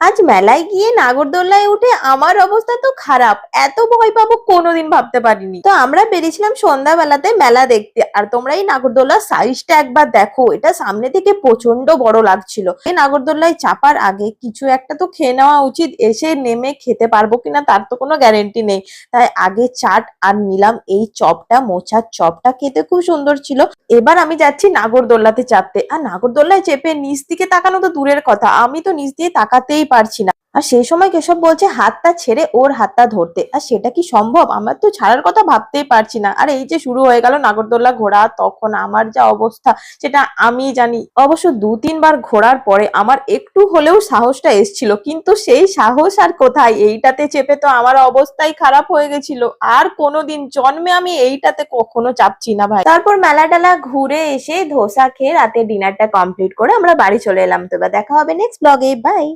আজ মেলায় গিয়ে নাগরদোল্লায় উঠে আমার অবস্থা তো খারাপ। এত ভয় পাবো কোনোদিন ভাবতে পারিনি। তো আমরা বেরিয়েছিলাম সন্ধ্যাবেলাতে মেলা দেখতে। আর তোমরা এই নাগরদোল্লার সাইজটা একবার দেখো, এটা সামনে থেকে প্রচন্ড বড় লাগছিল। এই নাগরদোল্লায় চাপার আগে কিছু একটা তো খেয়ে নেওয়া উচিত। এসে নেমে খেতে পারবো কিনা তার তো কোনো গ্যারেন্টি নেই। তাই আগে চাট আর নিলাম এই চপটা, মোচার চপটা খেতে খুব সুন্দর ছিল। এবার আমি যাচ্ছি নাগরদোল্লাতে চাপতে। আর নাগরদোল্লায় চেপে নিচ দিকে তাকানো তো দূরের কথা, আমি তো নিচ দিয়ে তাকাতেই পারছি না। আর সেই সময় কেশব বলছে হাতটা ছেড়ে ওর হাতটা ধরতে। আর সেটা কি সম্ভব? আমার তো ছাড়ার কথা ভাবতেই পারছি না। আর এই যে শুরু হয়ে গেল নাগরদোল্লা ঘোরা, তখন আমার যা অবস্থা সেটা আমি জানি। অবশ্য 2-3 বার ঘোরার পরে আমার একটু হলেও সাহসটা এসছিল, কিন্তু সেই সাহস আর কোথায়। এইটাতে চেপে তো আমার অবস্থাই খারাপ হয়ে গেছিল। আর কোনোদিন জন্মে আমি এইটাতে কখনো চাপছি না ভাই। তারপর মেলা টেলা ঘুরে এসে ধোসা খেয়ে রাতে ডিনারটা কমপ্লিট করে আমরা বাড়ি চলে এলাম। তো এবার দেখা হবে নেক্সট ব্লগে। বাই।